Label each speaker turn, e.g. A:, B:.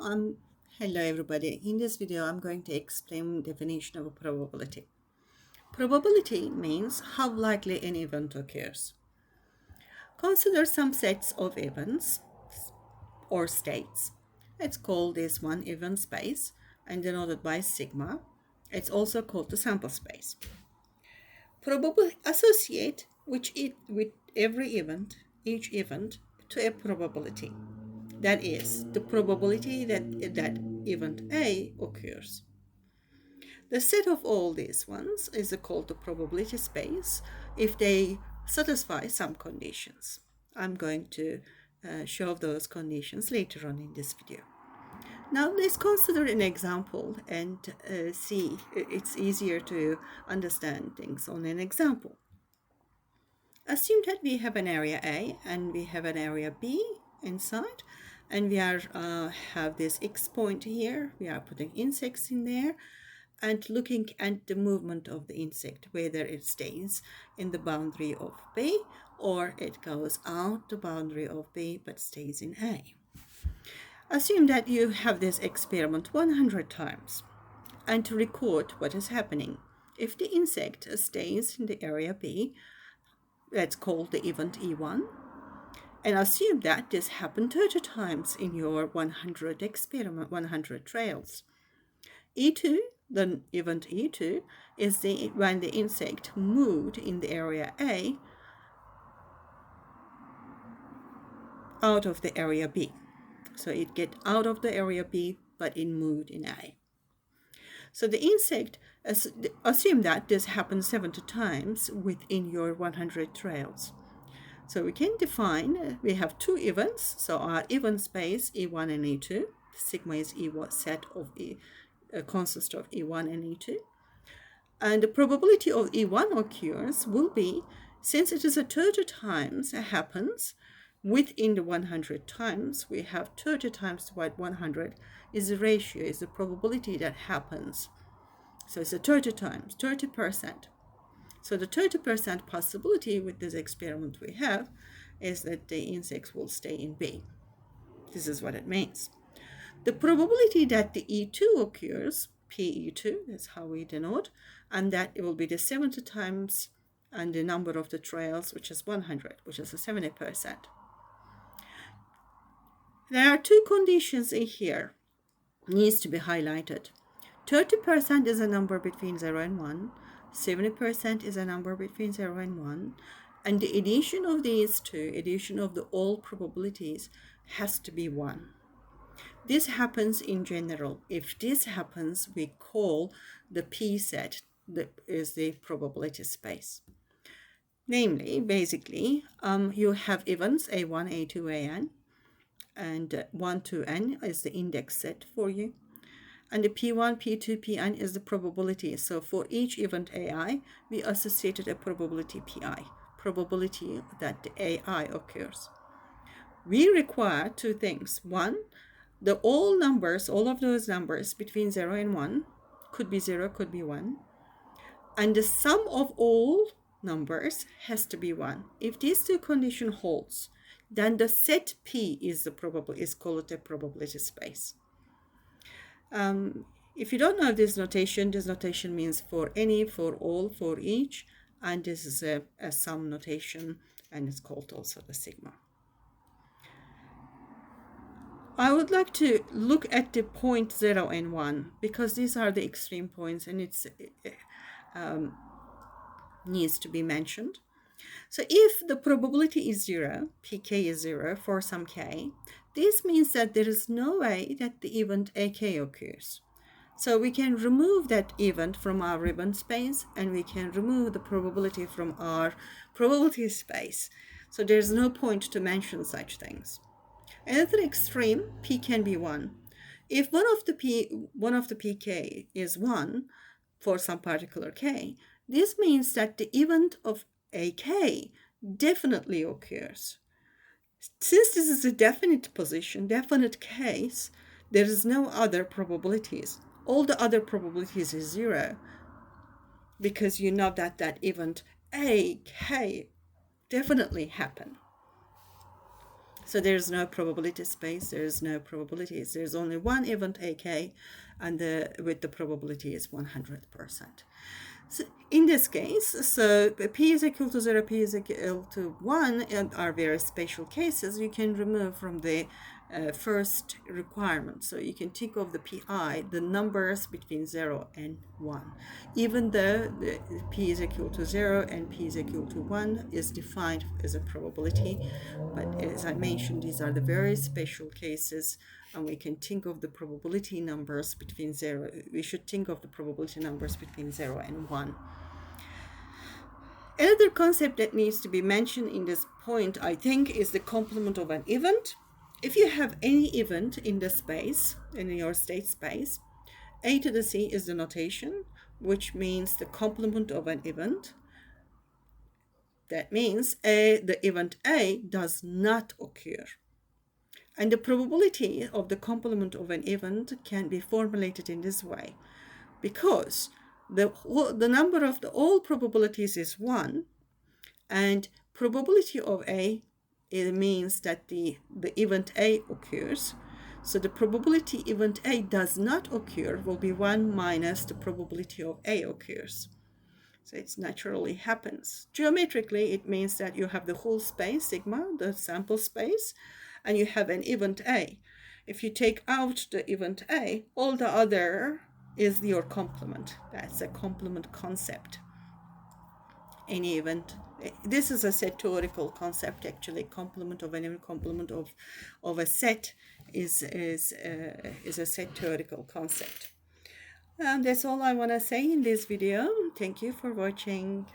A: Hello everybody. In this video, I'm going to explain the definition of a probability. Probability means how likely an event occurs. Consider some sets of events or states. Let's call this one event space and denoted by sigma. It's also called the sample space. Associate with every event, each event, to a probability. That is, the probability that event A occurs. The set of all these ones is called the probability space if they satisfy some conditions. I'm going to show those conditions later on in this video. Now let's consider an example and see. It's easier to understand things on an example. Assume that we have an area A and we have an area B inside, and we are have this X point here. We are putting insects in there and looking at the movement of the insect, whether it stays in the boundary of B or it goes out the boundary of B but stays in A. Assume that you have this experiment 100 times and to record what is happening. If the insect stays in the area B, let's call the event E1, and assume that this happened 30 times in your 100 experiment, 100 trails. E2, the event E2, is when the insect moved in the area A out of the area B. So it get out of the area B, but it moved in A. So the insect, assume that this happens 70 times within your 100 trails. So we can define, we have two events. So our event space E1 and E2, sigma is E1 set of consists of E1 and E2. And the probability of E1 occurs will be, since it is a 30 times it happens, within the 100 times, we have 30 times divided 100 is the ratio, is the probability that happens. So it's a 30 times, 30%. So the 30% possibility with this experiment we have is that the insects will stay in B. This is what it means. The probability that the E2 occurs, PE2, that's how we denote, and that it will be the 70 times and the number of the trails, which is 100, which is a 70%. There are two conditions in here, needs to be highlighted. 30% is a number between 0 and 1, 70% is a number between 0 and 1, and the addition of these two, addition of the all probabilities, has to be 1. This happens in general. If this happens, we call the P set, that is the probability space. Namely, basically, you have events A1, A2, AN, and 1 to N is the index set for you. And the P1, P2, Pn is the probability. So for each event AI, we associated a probability Pi, probability that the AI occurs. We require two things. One, all of those numbers between 0 and 1, could be 0, could be 1. And the sum of all numbers has to be 1. If these two conditions holds, then the set P is called a probability space. If you don't know this notation means for any, for all, for each, and this is a sum notation, and it's called also the sigma. I would like to look at the point 0 and 1 because these are the extreme points, and it needs to be mentioned. So if the probability is 0, pk is 0 for some k, this means that there is no way that the event ak occurs. So we can remove that event from our event space, and we can remove the probability from our probability space. So there's no point to mention such things. Another extreme, p can be 1. If one of the pk is 1 for some particular k, this means that the event of ak definitely occurs. Since this is a definite position, definite case, there is no other probabilities. All the other probabilities is 0 because you know that that event ak definitely happened. So there's no probability space, there's no probabilities. There's only one event AK, and with the probability is 100%. So in this case, so P is equal to 0, P is equal to 1 are very special cases you can remove from the first requirement. So you can think of the PI, the numbers between 0 and 1. Even though the P is equal to 0 and P is equal to 1 is defined as a probability. But as I mentioned, these are the very special cases, and we can think of the probability numbers between 0. We should think of the probability numbers between 0 and 1. Another concept that needs to be mentioned in this point, I think, is the complement of an event. If you have any event in the space, in your state space, A to the C is the notation, which means the complement of an event. That means the event A does not occur. And the probability of the complement of an event can be formulated in this way, because the number of all probabilities is 1, and probability of A, it means that the event A occurs. So the probability event A does not occur will be 1 minus the probability of A occurs. So it naturally happens. Geometrically, it means that you have the whole space, sigma, the sample space, and you have an event A. If you take out the event A, all the other is your complement. That's a complement concept. Any event. This is a set theoretical concept, actually. Complement of any complement of a set is a set theoretical concept. And that's all I want to say in this video. Thank you for watching.